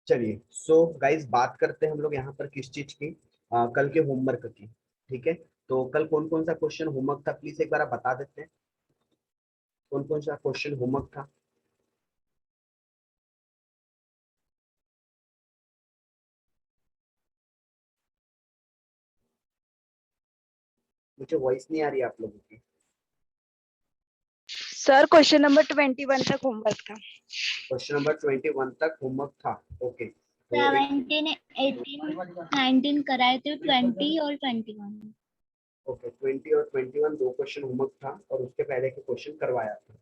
चलिए so guys बात करते हैं हम लोग यहाँ पर किस चीज की, कल के होमवर्क की। ठीक है, तो कल कौन कौन सा क्वेश्चन होमवर्क था प्लीज एक बार आप बता देते हैं, कौन कौन सा क्वेश्चन होमवर्क था। मुझे वॉइस नहीं आ रही है आप लोगों की। सर क्वेश्चन नंबर 21 तक होमवर्क था। क्वेश्चन नंबर 21 तक होमवर्क था। ओके तो 17, 18, 19 कराए थे, 20 और 21। ओके 20 और 21 दो क्वेश्चन होमवर्क था और उसके पहले के क्वेश्चन करवाया था।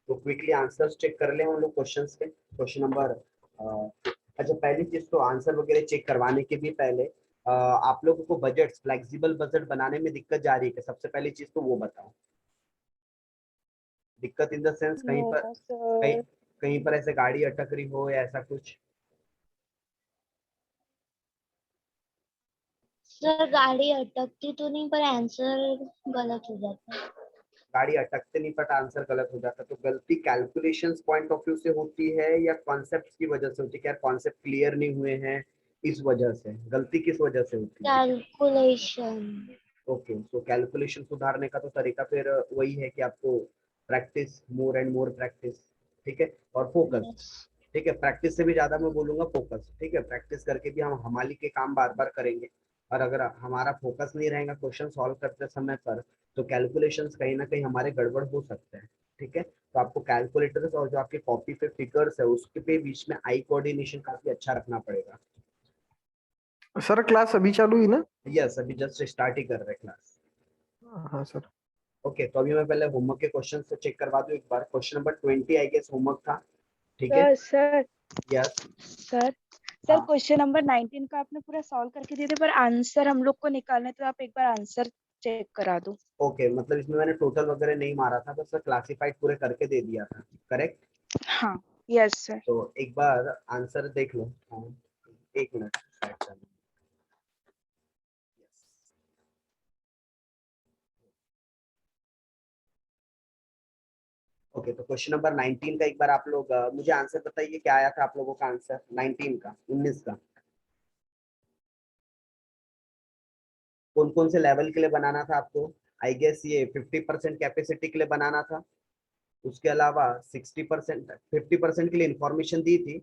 तो क्विकली आंसर्स चेक कर ले हम लोग क्वेश्चंस के। क्वेश्चन नंबर अच्छा पहली चीज तो आंसर वगैरह चेक करवाने के भी पहले आप लोगों को बजट फ्लेक्सिबल बजट बनाने में दिक्कत जा रही है क्या? सबसे पहली चीज तो वो बताओ। दिक्कत इन द सेंस कहीं पर नो सर। कहीं पर ऐसे गाड़ी अटक रही हो या ऐसा कुछ। सर गाड़ी अटकती तो नहीं, पर आंसर गलत हो जाता है। गाड़ी अटकते नहीं बट आंसर गलत हो जाता, तो गलती कैलकुलेशंस पॉइंट ऑफ व्यू से होती है या कॉन्सेप्ट की वजह से होती है? क्या कॉन्सेप्ट क्लियर नहीं हुए हैं इस वजह से? गलती किस वजह से होती है? कैलकुलेशन। ओके सो कैलकुलेशन सुधारने का तो तरीका फिर वही है कि आपको practice, more and more practice. ठीक है, और फोकस। ठीक है, प्रैक्टिस से भी ज्यादा मैं बोलूंगा फोकस। ठीक है, प्रैक्टिस करके भी हम हमारी के काम बार बार करेंगे और अगर हमारा फोकस नहीं रहेगा क्वेश्चन सॉल्व करते समय पर तो कैलकुलेशंस कहीं ना कहीं हमारे गड़बड़ हो सकते हैं। ठीक है, तो आपको कैलकुलेटर्स और जो आपके कॉपी पे फिगर्स है उसके पे बीच में आई कोऑर्डिनेशन काफी अच्छा रखना पड़ेगा। सर क्लास अभी चालू हुई ना? यस, अभी जस्ट स्टार्ट ही कर रहे क्लास। हाँ सर। ओके तो अभी मैं पहले होमवर्क के क्वेश्चन से चेक करवा दूं एक बार। Question number 20 I guess homework था। ठीक है, सर यस। सर सर हाँ क्वेश्चन नंबर 19 का आपने पूरा सॉल्व करके दिए थे, पर आंसर हम लोग को निकालना है, तो आप एक बार आंसर चेक करा दो। ओके, मतलब इसमें मैंने टोटल वगैरह नहीं मारा था, बस क्लासिफाइड पूरे करके दे दिया था। करेक्ट? हाँ यस सर। तो एक बार आंसर देख लो। हाँ, एक मिनट। ओके तो क्वेश्चन नंबर 19 का एक बार आप लोग मुझे आंसर बताइए, क्या आया था आप लोगों का आंसर 19 का, 19 का। कौन कौन से लेवल के लिए बनाना था आपको? आई गेस ये 50% कैपेसिटी के लिए बनाना था। उसके अलावा 60%, 50% के लिए इंफॉर्मेशन दी थी,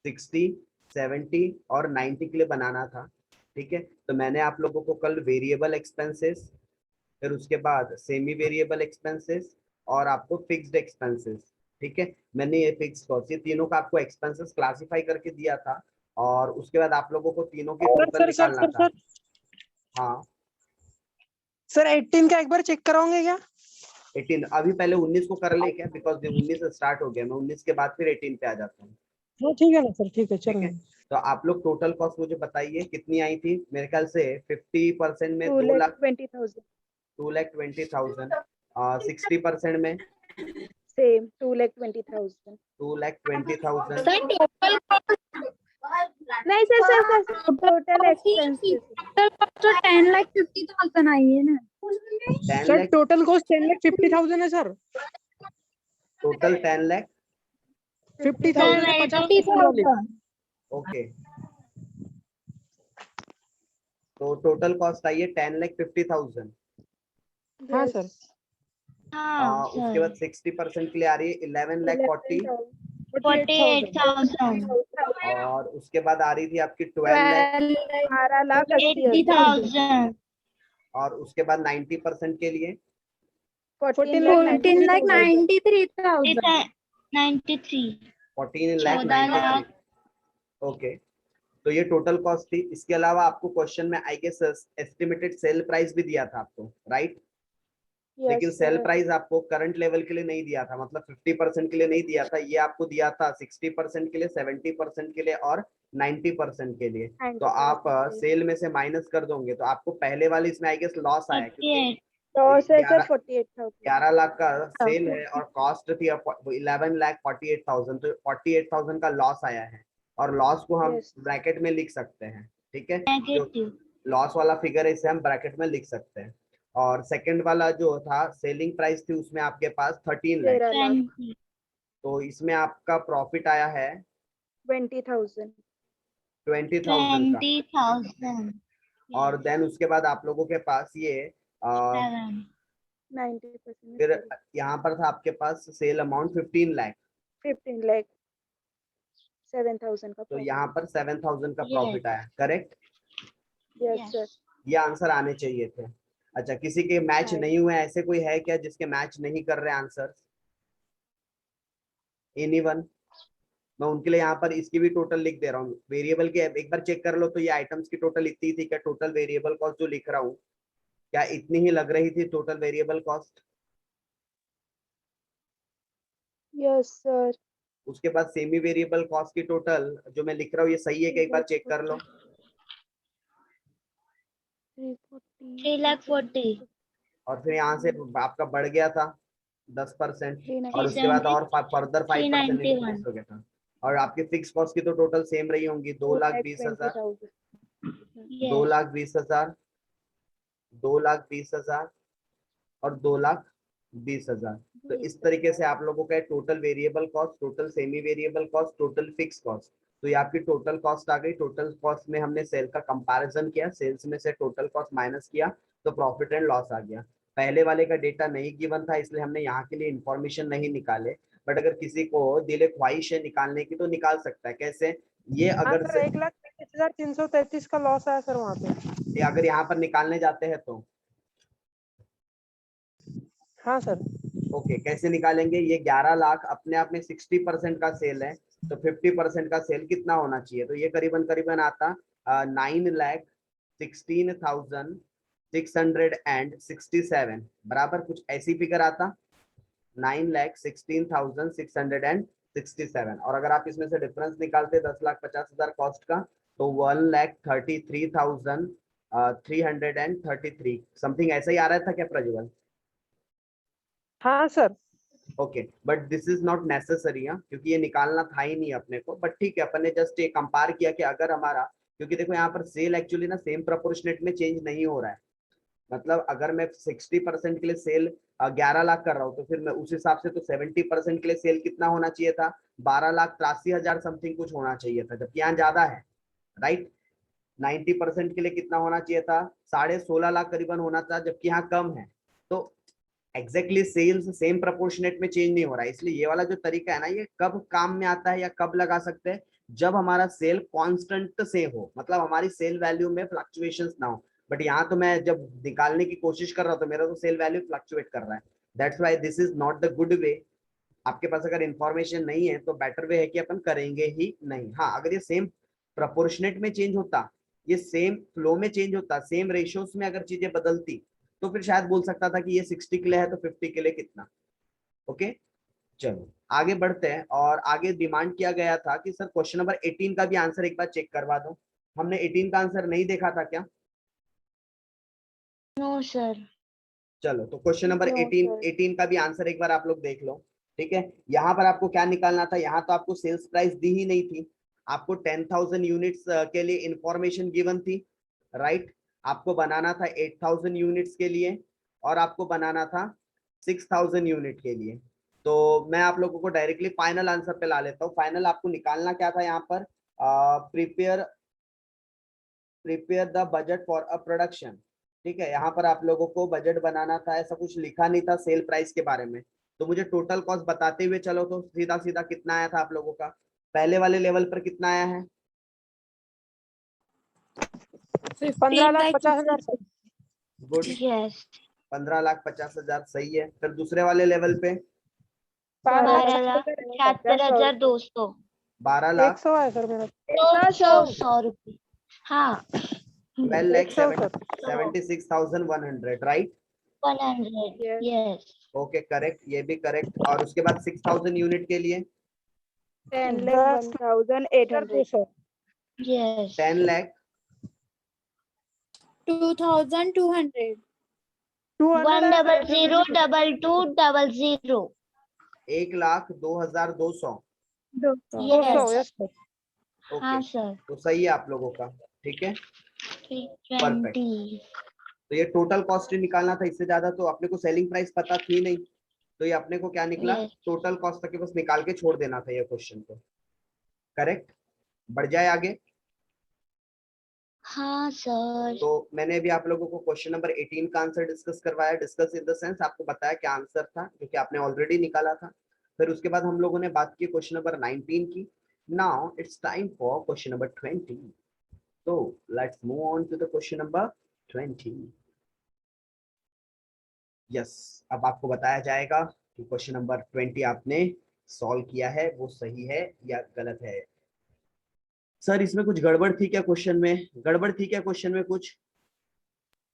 60, 70 और 90 के लिए बनाना था। ठीक है, तो मैंने आप लोगों को कल वेरिएबल एक्सपेंसेस, फिर उसके बाद सेमी वेरिएबल एक्सपेंसेस और आपको फिक्स्ड एक्सपेंसेस, ठीक है, मैंने ये फिक्स कॉस्ट ये तीनों का आपको एक्सपेंसेस क्लासिफाई करके दिया था और उसके बाद आप लोगों को तीनों की सर टोटल सर सर निकालना सर था। सर हाँ सर 18 का एक बार चेक कराओगे क्या? 18 अभी पहले 19 को कर ले क्या, बिकॉज 19 से स्टार्ट हो गया, मैं 19 के बाद फिर 18 पे आ जाता हूँ। हाँ ठीक है ना सर, ठीक है ठीक चलो। है, तो आप लोग टोटल कॉस्ट मुझे बताइए कितनी आई थी। मेरे ख्याल से 50% में 2,20,000 2,20,000, 60% में सेम 2,20,000। 2,20,000। सर टोटल नहीं sir sir sir total expenses. तो 10,50,000 आई है ना। 10 सर लाख टोटल कॉस्ट 10,50,000 है सर। टोटल 10 लाख। 50,000 है, 50% वाली। ओके, तो टोटल कॉस्ट आई है 10,50,000। हाँ सर। हाँ उसके बाद 60% के लिए आ रही है 11,40,000 48,000, और उसके बाद आ रही थी आपकी 12 लाख 12,80,000 80,000, और उसके बाद 90% के लिए 14,93,000 93, 14 लाख 14 93। लाख। ओके, तो ये टोटल कॉस्ट थी। इसके अलावा आपको क्वेश्चन में I guess estimated sale price भी दिया था आपको, राइट? लेकिन सेल प्राइस आपको करंट लेवल के लिए नहीं दिया था, मतलब 50% के लिए नहीं दिया था, ये आपको दिया था 60% के लिए, 70% के लिए और 90% के लिए। तो आप सेल में से माइनस कर दोगे तो आपको पहले वाले इसमें आई गेस लॉस आया, क्योंकि 11 लाख का सेल है और कॉस्ट थी 11,48,000, तो 48,000 का लॉस आया है और लॉस को हम ब्रैकेट में लिख सकते हैं। ठीक है, जो नेगेटिव। लॉस वाला फिगर है इसे हम ब्रैकेट में लिख सकते हैं। और सेकंड वाला जो था सेलिंग प्राइस थी उसमें आपके पास 13 लाख, 20, तो इसमें आपका प्रॉफिट आया है 20,000। 20,000 का, 20,000 और देन उसके बाद आप लोगों के पास ये 90% फिर यहाँ पर था आपके पास सेल अमाउंट 15 लाख, 15 लाख 7,000 का तो यहाँ पर 7,000 का प्रॉफिट आया, करेक्ट? Yes Yes. सर। ये आंसर आने चाहिए थे। अच्छा, किसी के मैच हाँ। नहीं हुए, ऐसे कोई है क्या जिसके मैच नहीं कर रहे आंसर? एनीवन? मैं उनके लिए यहाँ पर इसकी भी टोटल लिख दे रहा हूँ, वेरिएबल की एक बार चेक कर लो तो ये आइटम्स की टोटल इतनी थी क्या? टोटल वेरिएबल कॉस्ट जो लिख रहा हूँ क्या इतनी ही लग रही थी total variable cost? Yes sir. उसके बाद सेमी वेरिएबल कॉस्ट की टोटल जो मैं लिख रहा हूँ ये सही है कि एक बार चेक कर लो। 3,40,000 और फिर यहाँ से आपका बढ़ गया था 10%, और उसके बाद 390 और फर्दर 5% 391 इंक्रीज हो गया था, और आपकी फिक्स कॉस्ट की तो टोटल सेम रही होंगी, 2,20,000, 2,20,000। 2,20,000, 2,20,000 और 2,20,000। तो इस तरीके से आप लोगों का total variable cost, total semi variable cost, total fix cost, तो ये आपकी टोटल कॉस्ट आ गई। टोटल कॉस्ट में हमने सेल का कंपैरिजन किया, सेल्स में से टोटल कॉस्ट माइनस किया तो प्रॉफिट एंड लॉस आ गया। पहले वाले का डेटा नहीं गिवन था इसलिए हमने यहाँ के लिए इंफॉर्मेशन नहीं निकाले, बट अगर किसी को दिल ख्वाहिश है निकालने की तो निकाल सकता है। कैसे? ये हाँ अगर सर 1,33,333 का लॉस आया सर वहाँ पे। अगर यहाँ पर निकालने जाते हैं तो हाँ सर। ओके, कैसे निकालेंगे? ये 11 लाख अपने आप में 60% का सेल है, तो 50% का सेल कितना होना चाहिए? तो ये करीबन करीबन आता 9,16,667 बराबर कुछ ऐसी फिगर आता, 9,16,667। और अगर आप इसमें से डिफरेंस निकालते 10,50,000 कॉस्ट का तो 1,33,333 समथिंग ऐसा ही आ रहा था क्या प्रज्वल? हाँ sir. Okay, but this is not necessary, क्योंकि ये निकालना था ही नहीं अपने को, बट ठीक है, अपन ने जस्ट ये कंपेयर किया कि अगर हमारा, क्योंकि देखो यहाँ पर सेल एक्चुअली ना सेम प्रोपोर्शनेट में चेंज नहीं हो रहा है, मतलब अगर मैं 60% के लिए सेल 11 लाख कर रहा हूँ तो फिर मैं उस हिसाब से तो 70% के लिए सेल कितना होना चाहिए था? 12,83,000 समथिंग कुछ होना चाहिए था, जबकि यहाँ ज्यादा है, राइट? 90% के लिए कितना होना चाहिए था? 16.5 लाख करीबन होना था, जबकि यहाँ कम है। तो एग्जैक्टली सेल्स सेम प्रोपोर्शनेट में चेंज नहीं हो रहा है, इसलिए ये वाला जो तरीका है ना, ये कब काम में आता है या कब लगा सकते हैं? जब हमारा सेल कांस्टेंट से हो, मतलब हमारी सेल वैल्यू में फ्लक्चुएशंस ना हो। बट यहाँ तो मैं जब निकालने की कोशिश कर रहा हूँ तो मेरा तो सेल वैल्यू फ्लक्चुएट कर रहा है, that's why this is not the good way. आपके पास अगर इंफॉर्मेशन नहीं है तो बेटर वे है कि अपन करेंगे ही नहीं। हाँ, अगर ये सेम प्रोपोर्शनेट में चेंज होता, ये सेम फ्लो में चेंज होता, सेम रेशियोज में अगर चीजें बदलती तो फिर शायद बोल सकता था कि ये 60 के लिए है तो 50 के लिए कितना। ओके, चलो आगे बढ़ते हैं। और आगे डिमांड किया गया था कि सर क्वेश्चन नंबर 18 का भी आंसर एक बार चेक करवा दो। हमने 18 का आंसर नहीं देखा था क्या? No sir. चलो, तो क्वेश्चन नंबर No, 18 sir. 18 का भी आंसर एक बार आप लोग देख लो। ठीक है, यहाँ पर आपको क्या निकालना था? यहाँ तो आपको सेल्स प्राइस दी ही नहीं थी, आपको 10,000 यूनिट्स के लिए इंफॉर्मेशन गिवन थी, राइट? आपको बनाना था 8,000 यूनिट्स के लिए, और आपको बनाना था 6,000 यूनिट के लिए। तो मैं आप लोगों को डायरेक्टली फाइनल आंसर पे ला लेता हूँ। फाइनल आपको निकालना क्या था यहाँ पर? Prepare the budget for a production. ठीक है, यहाँ पर आप लोगों को बजट बनाना था, ऐसा कुछ लिखा नहीं था सेल प्राइस के बारे में। तो मुझे टोटल कॉस्ट बताते हुए चलो, तो सीधा सीधा कितना आया था आप लोगों का? पहले वाले लेवल पर कितना आया है? 15,50,000 सर। गुड, यस 15,50,000 सही है। फिर दूसरे वाले लेवल पे 12,75,200 12 लाख 100 है सर मेरा। 100 रुपये। हाँ 12 lakh 100 sir. 76,100, right? 100 Yes. Yes okay, correct, ये भी करेक्ट। और उसके बाद 6,000 यूनिट के लिए 10,01,800. 200। Yes 10 lakh 2,200. 100,220 1,02,200। 200. 200 yes yes sir. हाँ ओके, सर तो सही है आप लोगों का, ठीक है, परफेक्ट। 320 तो ये टोटल कॉस्ट ही निकालना था, इससे ज्यादा तो अपने को सेलिंग प्राइस पता थी नहीं, तो ये अपने को क्या निकला? Yes. टोटल कॉस्ट तक के बस निकाल के छोड़ देना था ये क्वेश्चन को, करेक्ट? बढ़ जाए आगे। हाँ सर। तो मैंने अभी आप लोगों को क्वेश्चन नंबर 18 का आंसर डिस्कस करवाया। डिस्कस इन द सेंस आपको बताया क्या आंसर था, क्योंकि आपने ऑलरेडी निकाला था। फिर उसके बाद हम लोगों ने बात की क्वेश्चन नंबर 19 की। Now it's time for question number 20। तो let's move on to the question number 20। Yes, अब आपको बताया जाएगा कि क्वेश्चन नंबर 20 आपने सॉल्व किया है वो सही है या गलत है। सर इसमें कुछ गड़बड़ थी क्या क्वेश्चन में? गड़बड़ थी क्या क्वेश्चन में कुछ?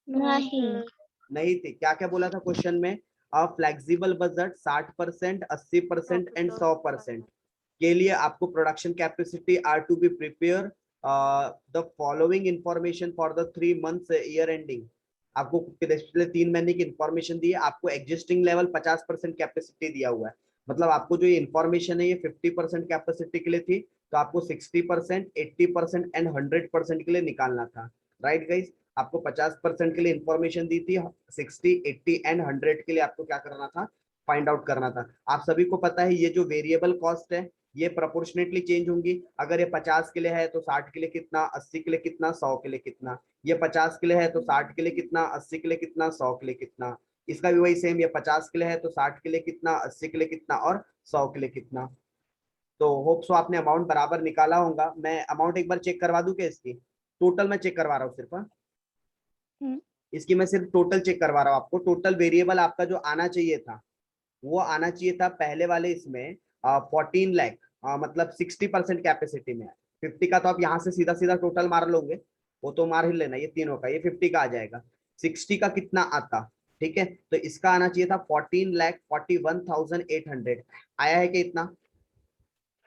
नहीं। नहीं थी। क्या क्या बोला था क्वेश्चन में? फ्लेक्सिबल बजट 60%, 80% एंड 100% के लिए आपको production capacity are to be prepare the following information for the 3 months year ending. आपको पिछले 3 महीने की इंफॉर्मेशन दी है। आपको एग्जिस्टिंग लेवल 50% कैपेसिटी दिया हुआ है। मतलब आपको जो ये इंफॉर्मेशन है ये 50% कैपेसिटी के लिए थी, तो आपको 60%, 80% एंड 100% के लिए निकालना था। राइट गाइस, आपको 50% के लिए इंफॉर्मेशन दी थी, 60, 80 एंड 100 के लिए आपको क्या करना था? फाइंड आउट करना था। आप सभी को पता है ये जो वेरिएबल कॉस्ट है ये प्रोपोर्शनेटली चेंज होंगी। अगर ये 50 के लिए है तो 60 के लिए कितना, 80 के लिए कितना, 100 के लिए कितना। ये 50 के लिए है तो 60 के लिए कितना, 80 के लिए कितना, 100 के लिए कितना। इसका भी वही सेम, ये 50 के लिए है तो 60 के लिए कितना, 80 के लिए कितना और 100 के लिए कितना। तो होप सो आपने अमाउंट बराबर निकाला होगा। मैं अमाउंट एक बार चेक करवा दूं क्या? इसकी टोटल मैं चेक करवा रहा हूँ सिर्फ। इसकी मैं सिर्फ टोटल चेक करवा रहा हूँ आपको। टोटल वेरिएबल आपका जो आना चाहिए था वो आना चाहिए था पहले वाले इसमें 14 लाख, मतलब 60% कैपेसिटी में। 50 का तो आप यहाँ से सीधा सीधा टोटल मार लोगे, वो तो मार ही लेना। ये तीनों का, ये 50 का आ जाएगा। 60 का कितना आता? ठीक है, तो इसका आना चाहिए था 14,41,800। आया है कि इतना?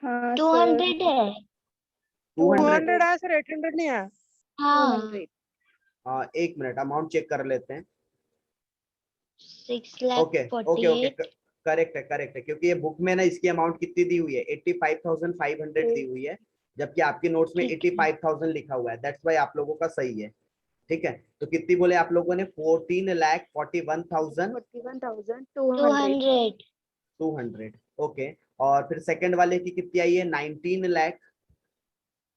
हाँ 200 है। 200? 200 आया सर, 800 नहीं आया। हाँ 200। एक मिनट, अमाउंट चेक कर लेते हैं। 6 lakh okay okay okay, 48। Correct है करेक्ट है, क्योंकि ये बुक में ना इसकी अमाउंट कितनी दी हुई है? 85,500 दी हुई है, जबकि आपकी नोट्स में ठीक है। 85,000 लिखा हुआ है। दैट्स वाई आप लोगों का सही है। ठीक है, तो कितनी बोले आप लोगों ने? 14,41,200। 41,200। 200। ओके, और फिर सेकंड वाले की कितनी आई है? 19,00,000।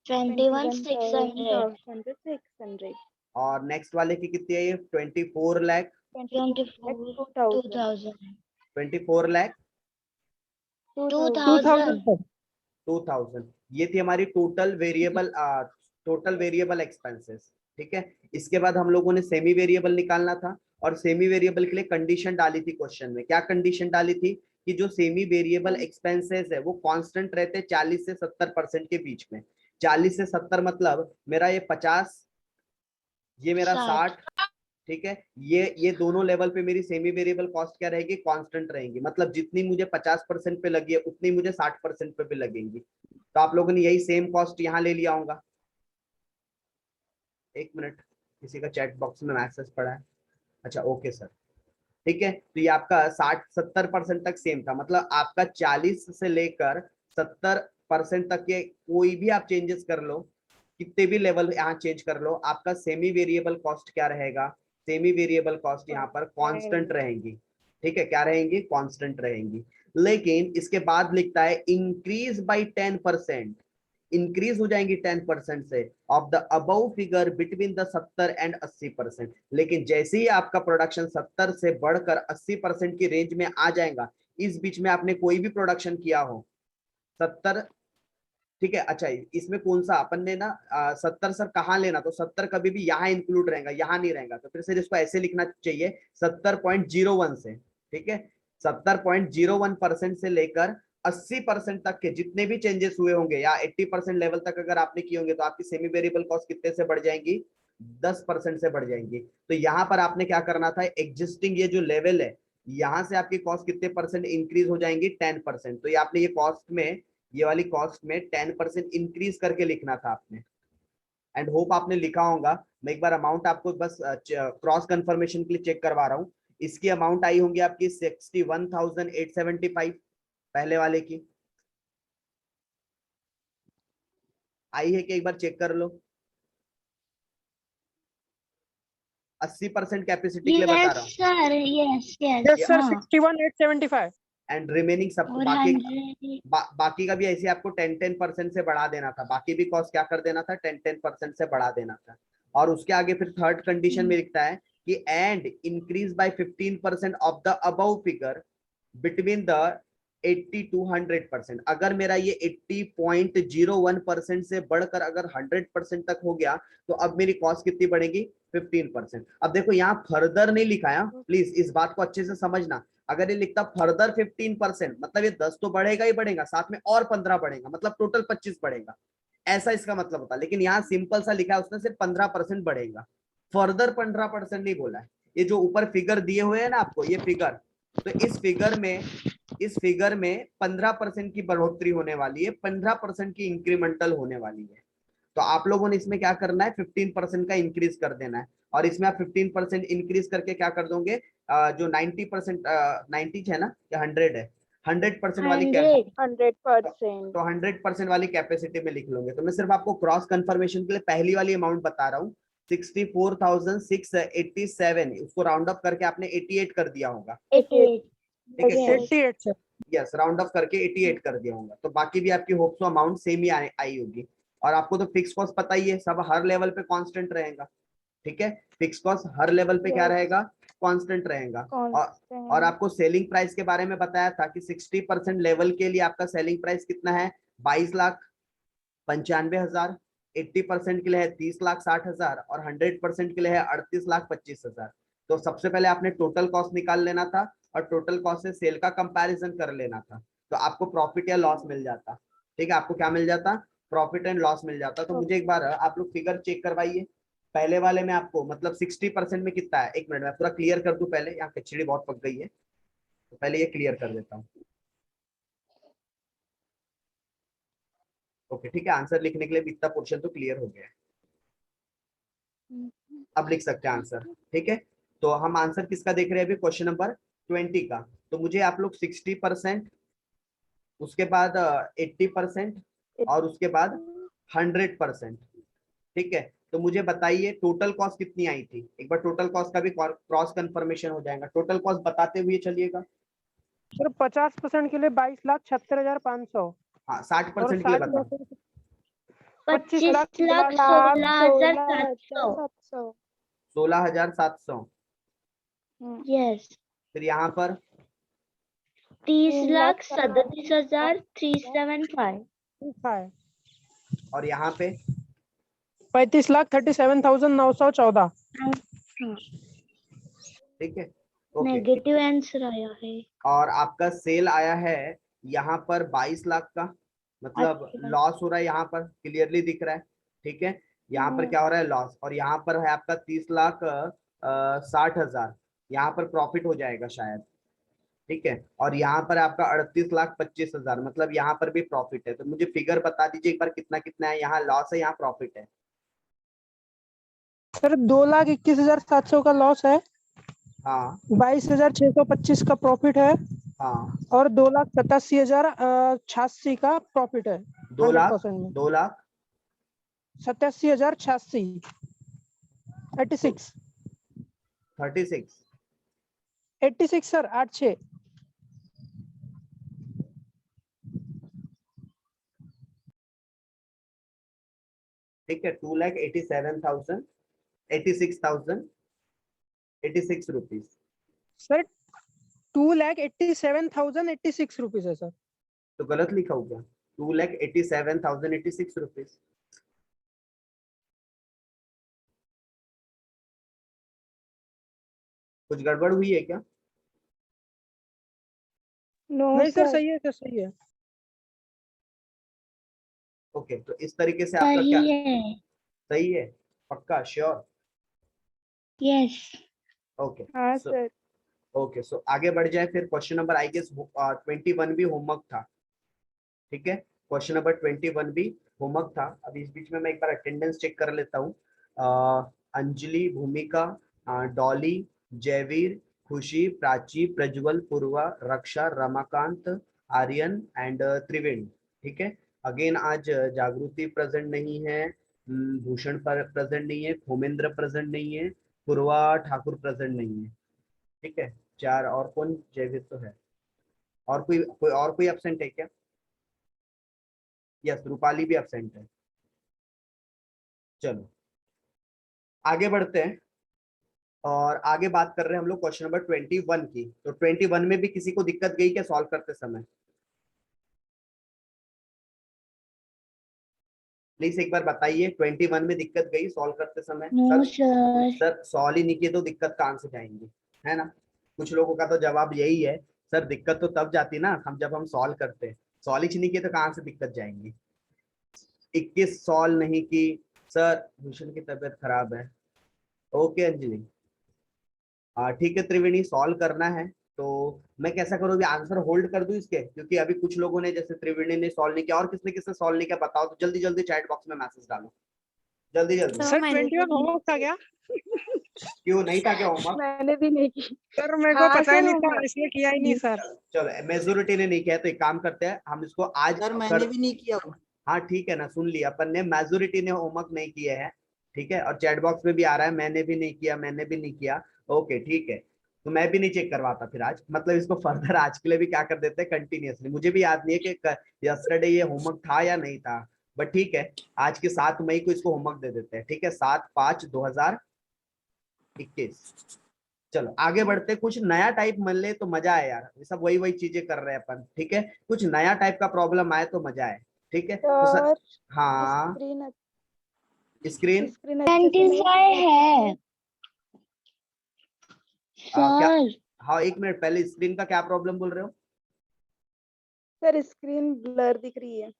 21,600। 21,600। और नेक्स्ट वाले की कितनी आई है? 24,00,000। 24,000। 24,00,000 2000। 2000। ये थी हमारी टोटल वेरिएबल एक्सपेंसेस। ठीक है, इसके बाद हम लोगों ने सेमी वेरिएबल निकालना था, और सेमी वेरिएबल के लिए कंडीशन डाली थी क्वेश्चन में। क्या कंडीशन डाली थी? कि जो सेमी वेरिएबल एक्सपेंसेस है वो कांस्टेंट रहते 40 से 70% के बीच में। 40 से 70 मतलब मेरा ये 50, ये मेरा 60। ठीक है, ये दोनों लेवल पे मेरी सेमी वेरिएबल कॉस्ट क्या रहेगी? कांस्टेंट रहेंगी। मतलब जितनी मुझे 50% पे लगी है उतनी मुझे 60% पे भी लगेंगी। तो आप लोगों ने यही सेम कॉस्ट यहाँ ले लिया होगा। एक मिनट, किसी का चैट बॉक्स में मैसेज पड़ा है। अच्छा ओके सर, ठीक है, तो ये आपका 60-70% तक सेम था। मतलब आपका 40 से लेकर 70% तक के कोई भी आप चेंजेस कर लो, कितने भी लेवल यहाँ चेंज कर लो, आपका सेमी वेरिएबल कॉस्ट क्या रहेगा? सेमी वेरिएबल कॉस्ट यहाँ पर कांस्टेंट रहेंगी। ठीक है, क्या रहेंगी? कांस्टेंट रहेंगी। लेकिन इसके बाद लिखता है इंक्रीज बाई 10%, इंक्रीज हो जाएंगी 10% से of the above figure between the 70 and 80%। लेकिन जैसे ही आपका प्रोडक्शन 70 से बढ़कर 80% की रेंज में आ जाएगा, इस बीच में आपने कोई भी प्रोडक्शन किया हो 70, ठीक है, अच्छा इसमें कौन सा अपन ने ना 70 सर कहाँ लेना? तो 70 कभी भी यहाँ इंक्लूड रहेगा, यहाँ नहीं रहेगा। तो फिर सर इसको ऐसे लिखना चाहिए 70.01 से। ठीक है, 70.01% से लेकर 80% तक के जितने भी चेंजेस हुए होंगे, या 80% लेवल तक अगर आपने किए होंगे, तो आपकी सेमी वेरिएबल कॉस्ट कितने से बढ़ जाएंगी? 10% से बढ़ जाएंगी। तो यहाँ पर आपने क्या करना था? एग्जिस्टिंग ये जो लेवल है यहाँ से आपकी कॉस्ट कितने परसेंट इंक्रीज हो जाएंगी? 10%। तो ये आपने ये कॉस्ट में, ये वाली कॉस्ट में 10% इंक्रीज करके लिखना था आपने। एंड होप आपने लिखा होगा। मैं एक बार अमाउंट आपको बस क्रॉस कंफर्मेशन के लिए चेक करवा रहा हूँ। इसकी अमाउंट आई होंगी आपकी 61,875 पहले वाले की। आई है कि एक बार चेक कर लो। 80% कैपेसिटी के लिए बता रहा हूँ। सर यस यस सर, हाँ 61,875। एंड रिमेनिंग सब और बाकी 100। बाकी का भी ऐसे आपको 10% से बढ़ा देना था। बाकी भी कॉस्ट क्या कर देना था? 10% से बढ़ा देना था। और उसके आगे फिर थर्ड कंडीशन में लिखता है कि and increase by 15% of the above figure between the 80 to 100%। अगर मेरा ये 80.01% से बढ़कर अगर 100% तक हो गया तो अब मेरी कॉस्ट कितनी बढ़ेगी 15%। अब देखो यहाँ फर्दर नहीं लिखा है, प्लीज इस बात को अच्छे से समझना। अगर ये लिखता फर्दर 15% मतलब ये 10 तो बढ़ेगा ही बढ़ेगा, साथ में और 15 बढ़ेगा, मतलब टोटल 25 बढ़ेगा, ऐसा इसका मतलब होता। लेकिन यहाँ सिंपल सा लिखा है उसने, सिर्फ 15% बढ़ेगा, फर्दर 15% नहीं बोला है। ये जो ऊपर फिगर दिए हुए है ना आपको, ये फिगर, तो इस फिगर में 15% की बढ़ोतरी होने वाली है, 15% की इंक्रीमेंटल होने वाली है। तो आप लोगों ने इसमें क्या करना है, 15% का इंक्रीज कर देना है। और इसमें आप 15% इंक्रीज करके क्या कर दोगे, जो 90% 90 है ना या 100 है, 100% वाली 100 100%। तो 100% वाली कैपेसिटी में लिख लोगे। तो मैं सिर्फ आपको क्रॉस कंफर्मेशन के लिए पहली वाली अमाउंट बता रहा हूँ, 64,687, उसको राउंड अप करके आपने 88 कर दिया होगा, 88 ठीक है? 88 सर। यस, राउंड ऑफ करके 88 कर दिया होगा। तो बाकी भी आपकी होप्स अमाउंट सेम ही आई होगी। और आपको तो फिक्स कॉस्ट पता ही है, सब हर लेवल पे कांस्टेंट रहेगा, ठीक है? फिक्स कॉस्ट हर लेवल पे क्या रहेगा, कांस्टेंट रहेगा। और आपको सेलिंग प्राइस के बारे में बताया था कि 60% लेवल के लिए आपका सेलिंग प्राइस कितना है, 22,95,000, 80% के लिए है 30,60,000 और 100% के लिए है 38,25,000। तो सबसे पहले आपने टोटल कॉस्ट निकाल लेना था और टोटल कॉस्ट से सेल का कंपैरिजन कर लेना था, तो आपको प्रॉफिट या लॉस मिल जाता, ठीक है? आपको क्या मिल जाता, प्रॉफिट एंड लॉस मिल जाता। तो मुझे एक बार आप लोग फिगर चेक करवाइए। पहले वाले में आपको मतलब 60% में कितना है, एक मिनट में पूरा क्लियर कर दूं पहले, यहाँ खिचड़ी बहुत पक गई है, तो पहले ये क्लियर कर देता हूँ। ओके ठीक है, आंसर लिखने के लिए भी इतना पोर्शन तो क्लियर हो गया है, अब लिख सकते हैं आंसर, ठीक है? तो हम आंसर किसका देख रहे हैं अभी, क्वेश्चन नंबर 20 का। तो मुझे आप लोग 60%, उसके बाद 80% और उसके बाद 100%, ठीक है? तो मुझे बताइए टोटल कॉस्ट कितनी आई थी, एक बार टोटल कॉस्ट का भी क्रॉस कंफर्मेशन हो जाएगा। टोटल कॉस्ट बताते हुए चलिएगा। सर 50% के लिए 22,76,500 हाँ, और 60% के लिए बता, 25,16,700 16,700। यस, फिर यहाँ पर 30,37,375 और यहाँ पे 35,37,914। ठीक है, ओके। नेगेटिव आंसर आया है। और आपका सेल आया है यहाँ पर 22 लाख का, मतलब अच्छा। लॉस हो रहा है, यहाँ पर क्लियरली दिख रहा है, ठीक है? यहाँ पर क्या हो रहा है, लॉस। और यहाँ पर है आपका 30,60,000, यहाँ पर प्रॉफिट हो जाएगा शायद, ठीक है? और यहाँ पर आपका 38,25,000, मतलब यहाँ पर भी प्रॉफिट है। तो मुझे फिगर बता दीजिए एक बार, कितना कितना है, यहाँ लॉस है यहाँ प्रॉफिट है। सर 2,21,700 का लॉस है, हाँ 22,625 का प्रॉफिट है हाँ, और 2,87,088 का प्रॉफिट है 100% में। 87,088 86 36। 86 सर 86। ठीक है, 2,87,000 86,086 रुपीज। सर 2,87,086 रुपीज है सर। तो गलत लिखा होगा, 2,87,086 रुपीज। कुछ गड़बड़ हुई है क्या? नहीं सर सही है सर, सही है। ओके, तो इस तरीके से आपका क्या सही है। सही है, पक्का श्योर? यस। ओके हाँ सो सर। ओके सो आगे बढ़ जाए फिर। क्वेश्चन नंबर आई गेस 21 भी होमवर्क था, ठीक है? क्वेश्चन नंबर 21 भी होमवर्क था। अब इस बीच में मैं एक बार अटेंडेंस चेक कर लेता हूँ। अंजलि, भूमिका, डॉली, जयवीर, खुशी, प्राची, प्रज्वल, पूर्वा, रक्षा, रमाकांत, आर्यन एंड त्रिवेणी, ठीक है? अगेन आज जागृति प्रेजेंट नहीं है, भूषण पर प्रेजेंट नहीं है, खोमेंद्र प्रेजेंट नहीं है, पूर्वा ठाकुर प्रेजेंट नहीं है, ठीक है? चार और कौन, जयवीर तो है, और कोई एब्सेंट है क्या? यस, रूपाली भी एब्सेंट है। चलो आगे बढ़ते हैं और आगे बात कर रहे हैं हम लोग क्वेश्चन नंबर 21 की। तो 21 में भी किसी को दिक्कत गई क्या सॉल्व करते समय? प्लीज एक बार बताइए, 21 में दिक्कत गई सॉल्व करते समय? No sir sir. Sir solve ही नहीं किए तो दिक्कत कहाँ से जाएंगी, है ना? कुछ लोगों का तो जवाब यही है, सर दिक्कत तो तब जाती ना हम जब हम सॉल्व करते हैं, सॉल्व ही नहीं किए तो कहाँ से दिक्कत जाएंगी। 21 सॉल्व नहीं की, सर भूषण की तबीयत खराब है। ओके अंजलि, ठीक है त्रिवेणी, सॉल्व करना है तो मैं कैसा करूँ, अभी आंसर होल्ड कर दूं इसके, क्योंकि अभी कुछ लोगों ने जैसे त्रिवेणी ने सॉल्व नहीं किया, और किसने किसने सॉल्व नहीं किया बताओ तो जल्दी जल्दी चैट बॉक्स में मैसेज डालो, जल्दी जल्दी। तो सर मैंने 21 होमवर्क था क्या? क्यों नहीं था क्या होमवर्क? मैंने भी नहीं की। सर मेरे को हाँ पता ही सर नहीं था, होमवर्क। इसलिए किया ही नहीं सर। चलो मेजोरिटी ने नहीं किया तो एक काम करते हैं हम इसको आज सर मैंने भी नहीं किया वो। हाँ ठीक है ना, सुन लिया अपन ने, मेजोरिटी ने होमवर्क नहीं किए हैं, ठीक है। और चैट बॉक्स में भी आ रहा है मैंने भी नहीं किया, मैंने भी नहीं किया। ओके ठीक है, तो मैं भी नहीं चेक करवाता फिर आज, मतलब इसको फर्दर आज के लिए भी क्या कर देते हैं कंटिन्यूअसली। मुझे भी याद नहीं है कि यस्टरडे ये होमवर्क था या नहीं था, बट ठीक है आज के 7 मई को इसको होमवर्क दे देते हैं, ठीक है, 7/5/2021। चलो आगे बढ़ते, कुछ नया टाइप मिल ले तो मजा आए यार, ये सब वही वही चीजें कर रहे हैं अपन, ठीक है, कुछ नया टाइप का प्रॉब्लम आए तो मजा आए, ठीक है। तो सर सर हाँ स्क्रीन स्क्रीन स्क्रीन अच्छे से नहीं आइडेंटिफाई है क्या, सर। हाँ एक मिनट पहले स्क्रीन का क्या प्रॉब्लम बोल रहे हो? सर स्क्रीन ब्लर दिख रही है,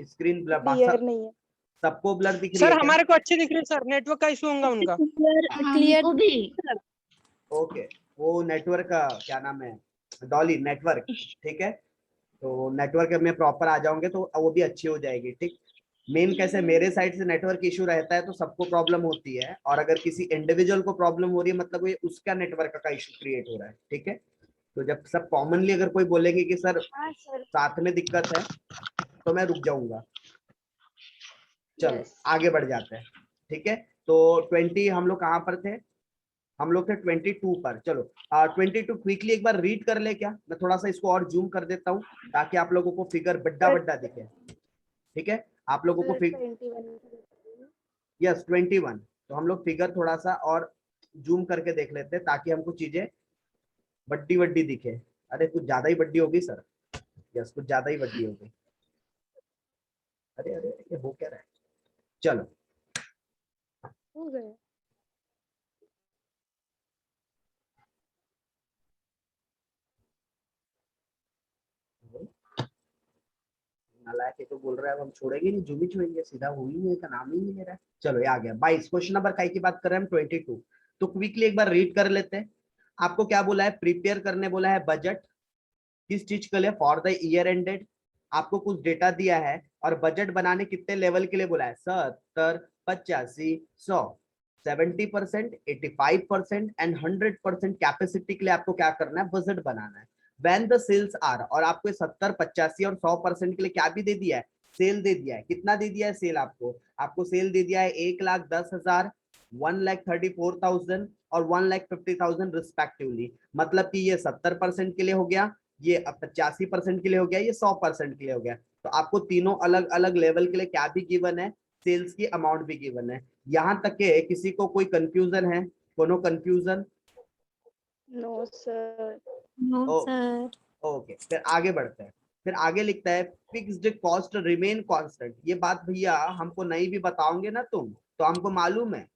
स्क्रीन क्लियर नहीं है। सबको ब्लर दिख रही सर है क्या? हमारे को अच्छी दिख रही है सर, नेटवर्क का इशू होगा उनका। क्लियर हमको भी। ओके, वो नेटवर्क का क्या नाम है, डॉली नेटवर्क, ठीक है, तो नेटवर्क में प्रॉपर आ जाओगे तो वो भी अच्छी हो जाएगी, ठीक। मेन कैसे मेरे साइड से नेटवर्क इशू रहता है तो सबको प्रॉब्लम होती है, और अगर किसी इंडिविजुअल को प्रॉब्लम हो रही है मतलब ये उसका नेटवर्क का इशू क्रिएट हो रहा है, ठीक है। तो जब सब कॉमनली अगर कोई बोलेंगे कि सर हाँ सर। साथ में दिक्कत है तो मैं रुक जाऊंगा। चलो यस आगे बढ़ जाते हैं, ठीक है। तो 20 हम लोग कहाँ पर थे? हम लोग थे 22 पर। चलो 22 क्विकली एक बार रीड कर ले क्या, मैं थोड़ा सा इसको और जूम कर देता हूँ ताकि आप लोगों को फिगर बड्डा बड्डा दिखे, ठीक है। आप लोगों को सर फिगर 21 यस 21, तो हम लोग फिगर थोड़ा सा और जूम करके देख लेते हैं ताकि हमको चीजें बड्डी बड्डी दिखे। अरे कुछ ज्यादा ही बड्डी होगी सर, यस कुछ ज्यादा ही बड्डी हो गई। अरे अरे ये हो क्या रहा है? चलो हो गए। नालायक है तो बोल रहा है अब हम छोड़ेंगे नहीं, जूम ही छोड़ेंगे, सीधा हो ही नहीं का नाम ही नहीं ले रहा है। चलो ये आ गया 22, क्वेश्चन नंबर काय की बात कर रहे हैं हम 22। तो क्विकली एक बार रीड कर लेते हैं। आपको क्या बोला है, प्रिपेयर करने बोला है बजट, किस चीज के लिए, फॉर द ईयर एंडेड। आपको कुछ डेटा दिया है और बजट बनाने कितने लेवल के लिए बोला है, 70, 85, 100, 70%, 85% एंड 100% कैपेसिटी के लिए आपको क्या करना है, बजट बनाना है। व्हेन द सेल्स आर, और आपको 70, 85 और 100% के लिए क्या भी दे दिया है, सेल दे दिया है। कितना दे दिया है सेल आपको? आपको सेल दे दिया है 1,10,000, 1,34,000 और 1,50,000 रिस्पेक्टिवली। मतलब कि ये 70% के लिए हो गया, ये 85% के लिए हो गया, ये 100% के लिए हो गया। तो आपको तीनों अलग अलग लेवल के लिए क्या भी गिवन है, सेल्स की अमाउंट भी गिवन है। यहां तक के किसी को कोई कंफ्यूजन है? कोनो confusion? No sir. No oh sir. Okay, फिर आगे बढ़ते हैं। फिर आगे लिखता है फिक्स्ड कॉस्ट रिमेन कांस्टेंट। ये बात भैया हमको नहीं भी बताओगे ना तुम तो हमको मालूम है,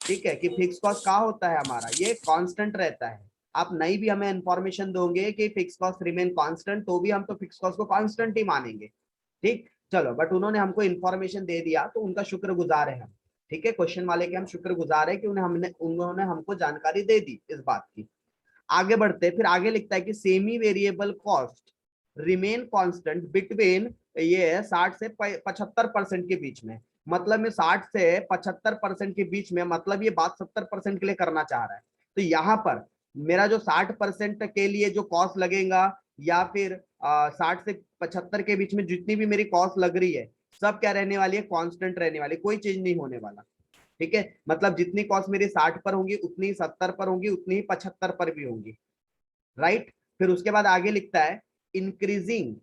ठीक है, कि फिक्स कॉस्ट क्या होता है हमारा, ये कांस्टेंट रहता है। आप नहीं भी हमें इंफॉर्मेशन दोगे कि फिक्स कॉस्ट रिमेन कांस्टेंट तो भी हम तो फिक्स कॉस्ट को कांस्टेंट ही मानेंगे, ठीक। चलो बट उन्होंने हमको इन्फॉर्मेशन दे दिया तो उनका शुक्रगुजार है हम, ठीक है, क्वेश्चन वाले के हम शुक्रगुजार है कि उन्होंने हमको जानकारी दे दी इस बात की। आगे बढ़ते फिर आगे लिखता है कि semi variable cost remain constant between ये 60 से 75% के बीच में। मतलब में 60 से 75% के बीच में, मतलब ये बात 70% के लिए करना चाह रहा है। तो यहाँ पर मेरा जो 60% के लिए जो कॉस्ट लगेगा या फिर 60 से 75 के बीच में जितनी भी मेरी कॉस्ट लग रही है सब क्या रहने वाली है, कांस्टेंट रहने वाली, कोई चेंज नहीं होने वाला, ठीक है। मतलब जितनी कॉस्ट मेरी 60 पर होंगी उतनी 70 पर होंगी, उतनी ही 75 पर भी होंगी, राइट। फिर उसके बाद आगे लिखता है इंक्रीजिंग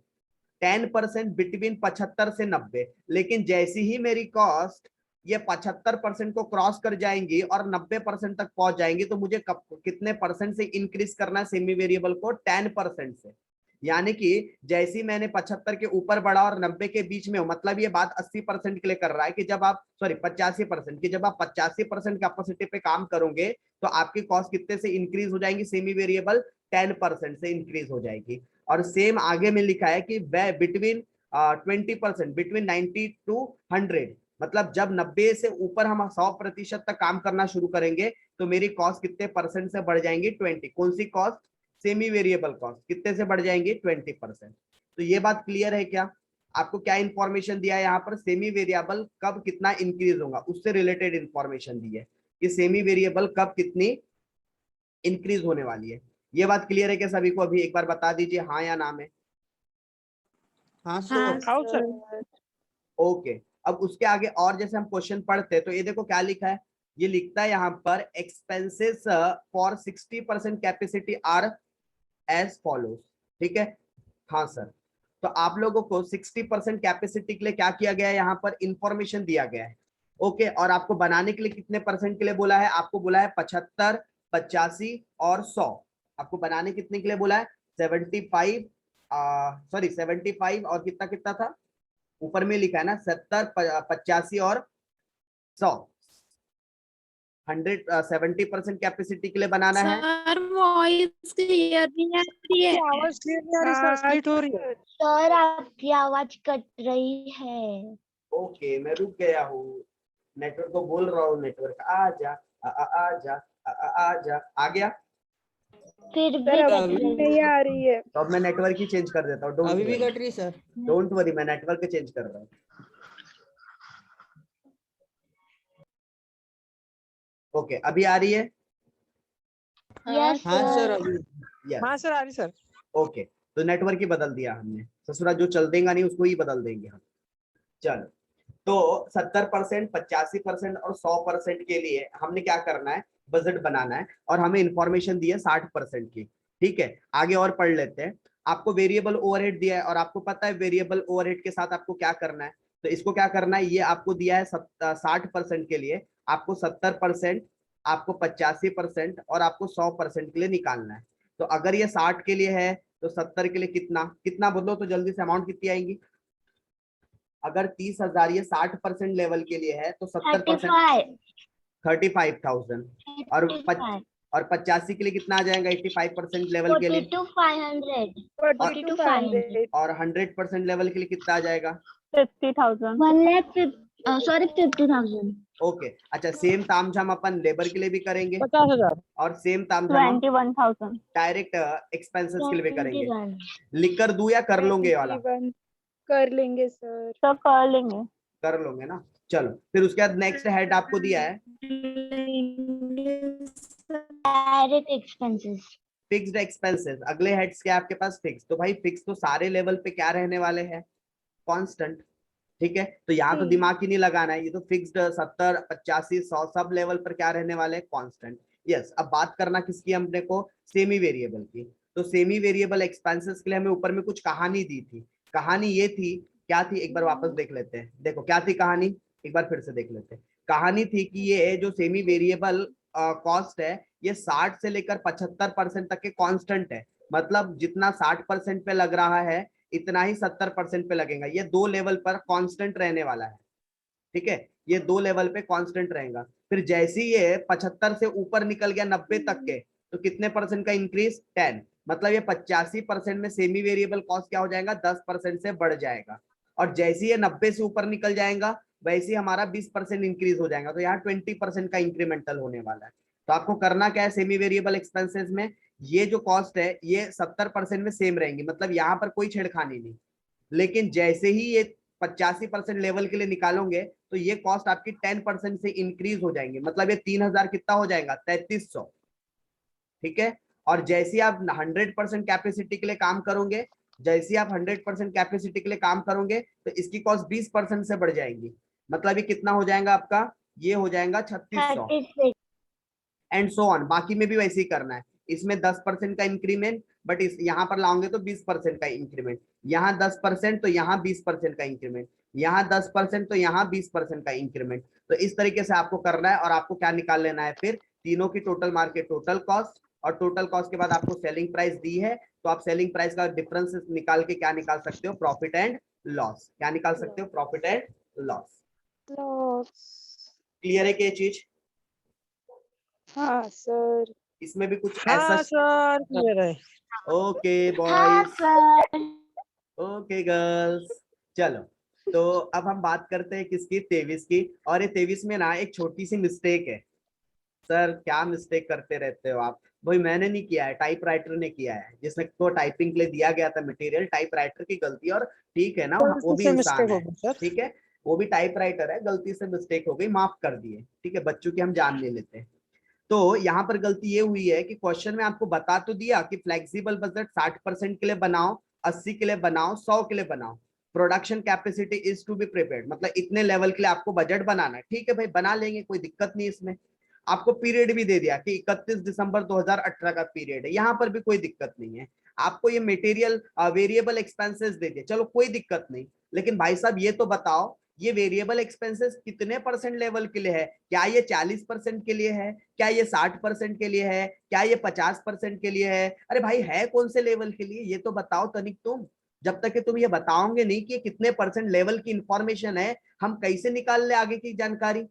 10% बिटवीन 75 से 90। लेकिन जैसी ही मेरी कॉस्ट ये 75% को क्रॉस कर जाएंगी और 90% तक पहुंच जाएंगी, तो मुझे कितने परसेंट से इंक्रीज करना है सेमी वेरिएबल को? 10% से। यानी कि जैसे ही मैंने 75 के ऊपर बढ़ा और 90 के बीच में हो, मतलब ये बात 80% के लिए कर रहा है कि जब आप 85% की जब आप 85% कैपेसिटी पे काम करोगे तो आपकी कॉस्ट कितने से इंक्रीज हो जाएंगी? सेमी वेरिएबल 10% से इंक्रीज हो जाएगी। और सेम आगे में लिखा है कि बिटवीन 20%, बिटवीन 90 to 100, मतलब जब 90 से ऊपर हम 100% तक काम करना शुरू करेंगे तो मेरी कॉस्ट कितने परसेंट से बढ़ जाएंगी? 20। कौन सी कॉस्ट? सेमी वेरिएबल कॉस्ट कितने से बढ़ जाएंगी? 20%। तो ये बात क्लियर है क्या? आपको क्या इंफॉर्मेशन दिया है यहाँ पर? सेमी वेरिएबल कब कितना इंक्रीज होगा उससे रिलेटेड इंफॉर्मेशन दी है कि सेमी वेरिएबल कब कितनी इंक्रीज होने वाली है। ये बात क्लियर है क्या सभी को? अभी एक बार बता दीजिए हाँ या ना में। हाँ हाँ सर। हाँ सर। sir. ओके, अब उसके आगे और जैसे हम क्वेश्चन पढ़ते हैं तो ये देखो क्या लिखा है, ये लिखता है यहाँ पर expenses for 60% capacity are as follows. ठीक है, हाँ सर। तो आप लोगों को 60% कैपेसिटी के लिए क्या किया गया है? यहाँ पर इंफॉर्मेशन दिया गया है। ओके, और आपको बनाने के लिए कितने परसेंट के लिए बोला है? आपको बोला है 75, 85 और 100। आपको बनाने कितने के लिए बोला है? 75, 75 और कितना कितना था ऊपर में लिखा है ना? 70, 85 और 100। 70% कैपेसिटी के लिए बनाना है। सर वॉइस क्लियर नहीं आ रही है। आपकी आवाज क्लियर नहीं आ रही सर, स्प्लिट हो रही है। सर आपकी आवाज कट रही है। ओके, मैं रुक गया हूँ, नेटवर्क को बोल रहा हूँ, नेटवर्क आ जा, आ जा, आ जा। आ गया? फिर भी सर कट अभी रही नहीं है। आ रही है। तो अब मैं नेटवर्क ही चेंज कर देता हूँ। अभी भी कट रही सर। डोंट वरी, मैं नेटवर्क चेंज कर रहा हूँ। ओके, अभी आ रही है? यस हाँ सर सर। अभी। यस। हाँ सर, आ रही सर। ओके, तो नेटवर्क ही बदल दिया हमने। ससुरा जो चल देगा नहीं उसको ही बदल देंगे हम। चलो, तो 70%, 85% और 100% के लिए हमने क्या करना है? बजट बनाना है। और हमें इंफॉर्मेशन दी है 60% की। ठीक है, आगे और पढ़ लेते हैं। आपको वेरिएबल ओवरहेड दिया है और आपको पता है वेरिएबल ओवरहेड के साथ आपको क्या करना है। तो इसको क्या करना है, ये आपको दिया है 60% के लिए आपको 70%, आपको 85% और आपको 100% के लिए निकालना है। तो अगर ये 60 के लिए है तो 70 के लिए कितना कितना बोलो तो जल्दी से अमाउंट कितनी आएंगी? अगर 30,000 ये 60% लेवल के लिए है तो 70% 35,000 और 85 के लिए कितना आ जाएगा? 85% लेवल के लिए 42,500 42,500 और 100% लेवल के लिए कितना आ जाएगा? 50,000 50,000। ओके, अच्छा, सेम तामझाम अपन लेबर के लिए भी करेंगे 50,000। और सेम तामझाम 21,000 डायरेक्ट एक्सपेंसेस के लिए भी करेंगे। 21 लिख कर दूं या कर लोगे? वाला 21 कर लेंगे सर। तो कर लेंगे। कर लोगे ना? चलो, फिर उसके बाद नेक्स्ट हेड आपको दिया है डायरेक्ट एक्सपेंसेस। Fixed expenses. अगले हेड्स क्या है आपके पास? फिक्स। तो भाई फिक्स तो सारे लेवल पे क्या रहने वाले हैं? कांस्टेंट। ठीक है, तो यहाँ तो दिमाग ही नहीं लगाना है, ये तो फिक्स्ड 70, 85, 100 सब लेवल पर क्या रहने वाले हैं? कांस्टेंट। यस, अब बात करना किसकी हमने को? सेमी वेरिएबल की। तो सेमी वेरिएबल एक्सपेंसेस के लिए हमें ऊपर में कुछ कहानी दी थी। कहानी ये थी, क्या थी? एक बार वापस देख लेते हैं। देखो क्या थी कहानी, एक बार फिर से देख लेते हैं। कहानी थी कि ये जो सेमी वेरिएबल कॉस्ट है ये 60 से लेकर 75% तक के कांस्टेंट है। मतलब जितना 60% पे लग रहा है इतना ही 70% पे लगेगा। ये दो लेवल पर कांस्टेंट रहने वाला है। ठीक है, ये दो लेवल पे कांस्टेंट रहेगा। फिर जैसे ही ये 75 से ऊपर निकल गया 90 तक के तो कितने परसेंट का इंक्रीज? 10। मतलब ये 85% में सेमी वेरिएबल कॉस्ट क्या हो जाएगा? 10% से बढ़ जाएगा। और जैसे ये 90 से ऊपर निकल जाएगा वैसे ही हमारा 20% इंक्रीज हो जाएगा। तो यहाँ 20% का इंक्रीमेंटल होने वाला है। तो आपको करना क्या है सेमी वेरिएबल एक्सपेंसेस में? ये जो कॉस्ट है ये 70% में सेम रहेंगी, मतलब यहाँ पर कोई छेड़खानी नहीं। लेकिन जैसे ही ये 85% लेवल के लिए निकालोगे तो ये कॉस्ट आपकी 10% से इंक्रीज हो जाएंगे। मतलब ये 3,000 कितना हो जाएगा? 3300। ठीक है, और जैसे आप 100% कैपेसिटी के लिए काम करोगे, जैसे आप 100% कैपेसिटी के लिए काम करोगे तो इसकी कॉस्ट 20% से बढ़ जाएंगी। मतलब ये कितना हो जाएगा आपका? ये हो जाएगा 3600 36। And so on. बाकी में भी वैसे ही करना है। इसमें 10% का इंक्रीमेंट, बट इस यहाँ पर लाओगे तो 20% का इंक्रीमेंट। यहाँ 10% तो यहाँ 20% का इंक्रीमेंट। यहाँ 10%, तो यहाँ 20% का इंक्रीमेंट। तो इस तरीके से आपको करना है और आपको क्या निकाल लेना है, फिर तीनों की टोटल मार्केट टोटल कॉस्ट, और टोटल कॉस्ट के बाद आपको सेलिंग प्राइस दी है, तो आप सेलिंग प्राइस का डिफरेंस निकाल के क्या निकाल सकते हो, प्रॉफिट एंड लॉस। क्या निकाल सकते हो, profit and loss. Loss. Clear है क्या ये चीज? हाँ सर। इसमें भी कुछ हाँ ऐसा? सर क्लियर है। ओके हाँ बॉयज, सर। ओके गर्ल्स, चलो तो अब हम बात करते हैं किसकी, 23 की। और ये 23 में ना एक छोटी सी मिस्टेक है। सर क्या मिस्टेक करते रहते हो आप? भाई मैंने नहीं किया है, टाइपराइटर ने किया है, जिसने को टाइपिंग के लिए दिया गया था मटेरियल, टाइपराइटर की गलती। और ठीक है ना, वो भी से इंसान मिस्टेक हो है, गई सर। ठीक है, वो भी टाइपराइटर है, गलती से मिस्टेक हो गई, माफ कर दिए, ठीक है, बच्चों की हम जान ले लेते हैं। तो यहाँ पर गलती ये हुई है कि क्वेश्चन में आपको बता तो दिया कि फ्लेक्सिबल बजट 60% के लिए बनाओ, 80 के लिए बनाओ, 100 के लिए बनाओ, production capacity is to be prepared, मतलब इतने लेवल के लिए आपको बजट बनाना है। ठीक है भाई, बना लेंगे, कोई दिक्कत नहीं इसमें। आपको पीरियड भी दे दिया कि 31 दिसंबर 2018 का पीरियड है, यहाँ पर भी कोई दिक्कत नहीं है। आपको ये मटेरियल वेरिएबल एक्सपेंसेस दे दिए, चलो कोई दिक्कत नहीं। लेकिन भाई साहब ये तो बताओ, ये वेरिएबल एक्सपेंसेस कितने परसेंट लेवल के लिए है? क्या ये 40% के लिए है? क्या ये 60% के लिए है? क्या ये 50% के लिए है? अरे भाई है कौन से लेवल के लिए, ये तो बताओ तनिक तुम। जब तक कि तुम ये बताओगे नहीं कि कितने परसेंट लेवल की इंफॉर्मेशन है, हम कैसे निकाल ले आगे की जानकारी?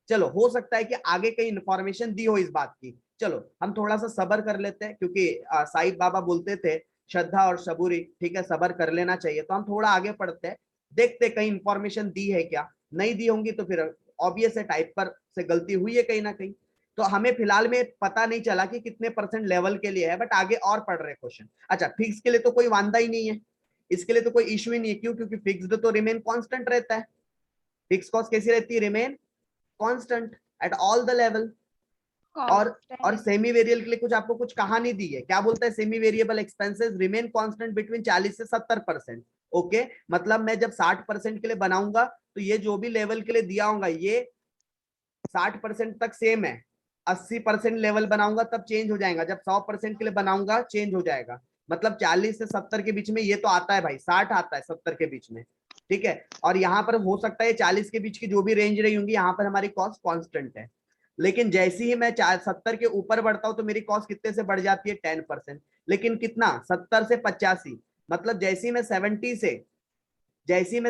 चलो हो सकता है कि आगे कई इंफॉर्मेशन दी हो इस बात की। चलो हम थोड़ा सा सबर कर लेते हैं, क्योंकि साईं बाबा बोलते थे श्रद्धा और सबूरी, ठीक है, सबर कर लेना चाहिए। तो हम थोड़ा आगे पढ़ते हैं, देखते कहीं इंफॉर्मेशन दी है क्या। नहीं दी होंगी तो फिर ऑब्वियस है टाइप पर से गलती हुई है कहीं ना कहीं। तो हमें फिलहाल में पता नहीं चला कि कितने परसेंट लेवल के लिए है, बट आगे और पढ़ रहे क्वेश्चन। अच्छा, फिक्स के लिए तो कोई वांदा ही नहीं है, इसके लिए तो कोई इश्यू ही नहीं है। क्यों? क्योंकि फिक्स्ड तो रिमेन कांस्टेंट रहता है। फिक्स कॉस्ट कैसी रहती है? Remain constant at all the level. और सेमी वेरिएबल के लिए कुछ आपको कुछ कहानी दी है, क्या बोलता है? Semi variable expenses remain constant between 40 से 70%। ओके, मतलब मैं जब 60% के लिए बनाऊंगा तो ये जो भी लेवल के लिए दिया होगा ये 60% तक सेम है। 80% लेवल बनाऊंगा तब चेंज हो जाएगा, जब 100% के लिए बनाऊंगा चेंज हो जाएगा। मतलब 40 से 70 के बीच में ये तो आता है भाई, 60 आता है 70 के बीच में, ठीक है। और यहाँ पर हो सकता है 40 के बीच की जो भी रेंज रही होंगी, यहाँ पर हमारी कॉस्ट कांस्टेंट है। लेकिन जैसे ही मैं 70 के ऊपर बढ़ता हूं तो मेरी कॉस्ट कितने से बढ़ जाती है? 10%। लेकिन कितना? 70 से 85। मतलब जैसे ही मैं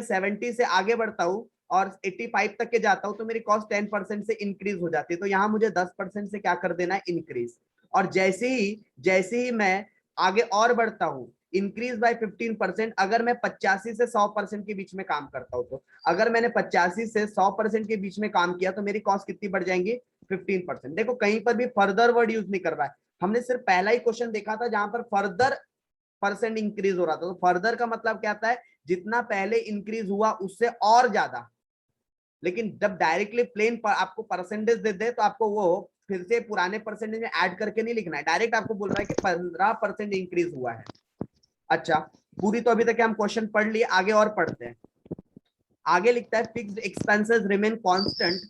70 से आगे बढ़ता हूं और 85 तक के जाता हूं तो मेरी कॉस्ट 10% से इंक्रीज हो जाती है। तो यहाँ मुझे 10% से क्या कर देना है? इंक्रीज। और जैसे ही मैं आगे और बढ़ता हूं, इंक्रीज बाय 15%। अगर मैं 85 से 100% के बीच में काम करता हूं, तो अगर मैंने 85 से 100% के बीच में काम किया तो मेरी कॉस्ट कितनी बढ़ जाएंगी? 15%। देखो कहीं पर भी फर्दर वर्ड यूज नहीं कर रहा है, हमने सिर्फ पहला ही क्वेश्चन देखा था जहां पर फर्दर परसेंट इंक्रीज हो रहा था। तो फर्दर का मतलब क्या आता है? जितना पहले इंक्रीज हुआ उससे और ज्यादा। लेकिन जब डायरेक्टली प्लेन पर आपको परसेंटेज दे दे तो आपको वो फिर से पुराने परसेंटेज में ऐड करके नहीं लिखना है, डायरेक्ट आपको बोल रहा है कि 15% इंक्रीज हुआ है। अच्छा, पूरी तो अभी तक हम क्वेश्चन पढ़ लिए, आगे और पढ़ते हैं। आगे लिखता है fixed expenses remain constant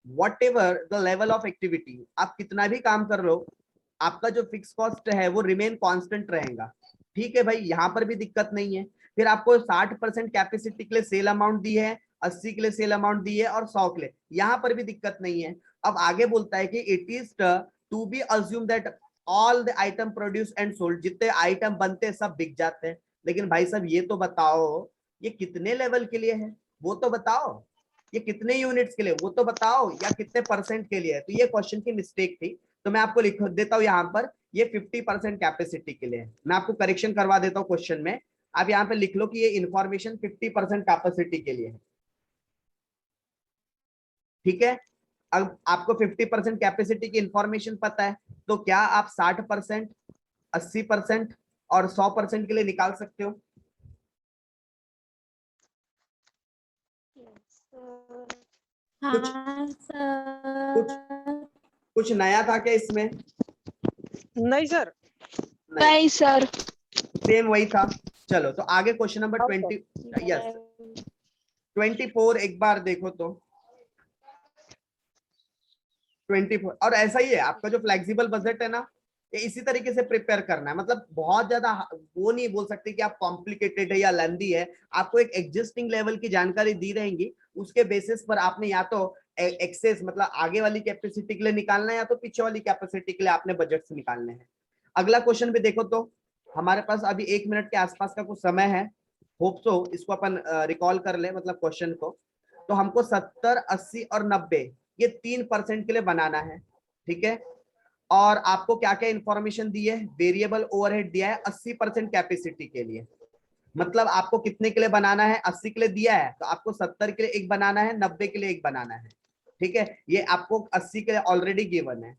what ever the level of activity. आप कितना भी काम कर लो, आपका जो फिक्स कॉस्ट है वो रिमेन कांस्टेंट रहेगा। ठीक है भाई, यहां पर भी दिक्कत नहीं है। फिर आपको 60% कैपेसिटी के लिए सेल अमाउंट दी है, 80 के लिए सेल अमाउंट दी है और 100 के लिए, यहां पर भी दिक्कत नहीं है। अब आगे बोलता है कि it is to be assume that all the item produce and sold, जितने आइटम बनते हैं सब बिक जाते हैं। लेकिन भाई साहब ये तो बताओ ये कितने लेवल के लिए है, वो तो बताओ। ये कितने यूनिट्स के लिए, वो तो बताओ। या कितने परसेंट के लिए है। तो ये क्वेश्चन की मिस्टेक थी, तो मैं आपको लिख देता हूं यहाँ पर, ये 50% कैपेसिटी के लिए है। मैं आपको करेक्शन करवा देता हूँ क्वेश्चन में, आप यहाँ पे लिख लो कि ये इंफॉर्मेशन 50% कैपेसिटी के लिए है। ठीक है, अब आपको 50% कैपेसिटी की इंफॉर्मेशन पता है, तो क्या आप 60%, 80% और 100% के लिए निकाल सकते हो? कुछ हाँ कुछ सर। कुछ नया था क्या इसमें? नहीं सर। नहीं सर। सेम वही था। चलो तो आगे क्वेश्चन नंबर हाँ, 20, यस 24 एक बार देखो तो। 24 और ऐसा ही है आपका जो फ्लेक्सिबल बजट है ना, ये इसी तरीके से प्रिपेयर करना है, मतलब बहुत ज्यादा वो नहीं बोल सकते कि आप कॉम्प्लिकेटेड है या लेंदी है। आपको एक एग्जिस्टिंग लेवल की जानकारी दी रहेंगी, उसके बेसिस पर आपने या तो एक्सेस मतलब आगे वाली कैपेसिटी के लिए निकालना है या तो पीछे वाली कैपेसिटी के लिए आपने बजट से निकालने हैं। अगला क्वेश्चन भी देखो, तो हमारे पास अभी 1 मिनट के आसपास का कुछ समय है, होप सो इसको अपन रिकॉल कर ले मतलब क्वेश्चन को। तो हमको 70, 80 और 90 ये 3% के लिए बनाना है, ठीक है। और आपको क्या क्या इंफॉर्मेशन दी है, वेरिएबल ओवरहेड दिया है 80% कैपेसिटी के लिए। मतलब आपको कितने के लिए बनाना है, 80 के लिए दिया है तो आपको 70 के लिए एक बनाना है, 90 के लिए एक बनाना है, ठीक है। ये आपको 80 के लिए ऑलरेडी गिवन है।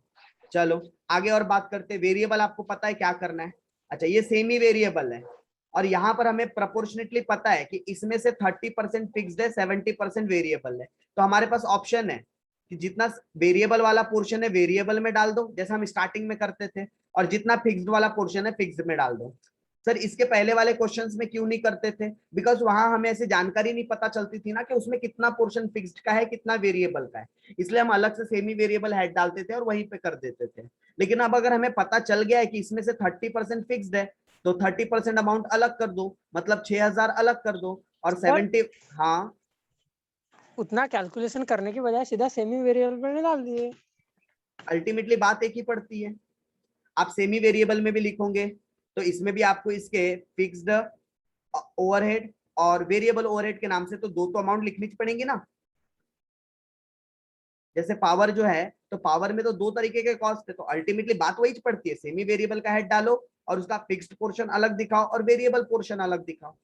चलो आगे और बात करते हैं। वेरिएबल आपको पता है क्या करना है। अच्छा ये सेमी वेरिएबल है और यहाँ पर हमें प्रोपोर्शनेटली पता है कि इसमें से 30% फिक्स्ड है, 70% वेरिएबल है। तो हमारे पास ऑप्शन है कि जितना वेरिएबल वाला पोर्शन है वेरिएबल में डाल दो जैसा हम स्टार्टिंग में करते थे, और जितना फिक्स्ड वाला पोर्शन है फिक्स्ड में डाल दो। सर इसके पहले वाले क्वेश्चंस में क्यों नहीं करते थे? बिकॉज वहां हमें ऐसे जानकारी नहीं पता चलती थी ना कि उसमें कितना पोर्शन फिक्स्ड का है कितना वेरिएबल का है, इसलिए हम अलग से सेमी वेरिएबल हेड डालते थे और वहीं पे कर देते थे। लेकिन अब अगर हमें पता चल गया है कि इसमें से 30% फिक्स्ड है तो 30% अमाउंट अलग कर दो, मतलब 6000 अलग कर दो और 70। हाँ उतना कैलकुलेशन करने की बजाय सीधा सेमी वेरिएबल में डाल दिए। अल्टीमेटली बात एक ही पड़ती है। आप सेमी वेरिएबल में भी लिखोगे तो इसमें भी आपको इसके फिक्स्ड ओवरहेड और वेरिएबल ओवरहेड के नाम से तो दो तो अमाउंट लिखनी पड़ेंगी ना। जैसे पावर जो है तो पावर में तो दो तरीके के कॉस्ट है, तो अल्टीमेटली बात वही पड़ती है, सेमी वेरिएबल का हेड डालो और उसका फिक्स्ड पोर्शन अलग दिखाओ और वेरिएबल पोर्शन अलग दिखाओ,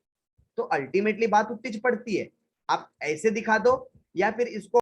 तो अल्टीमेटली बात उतनी पड़ती है। आप ऐसे दिखा दो या फिर इसको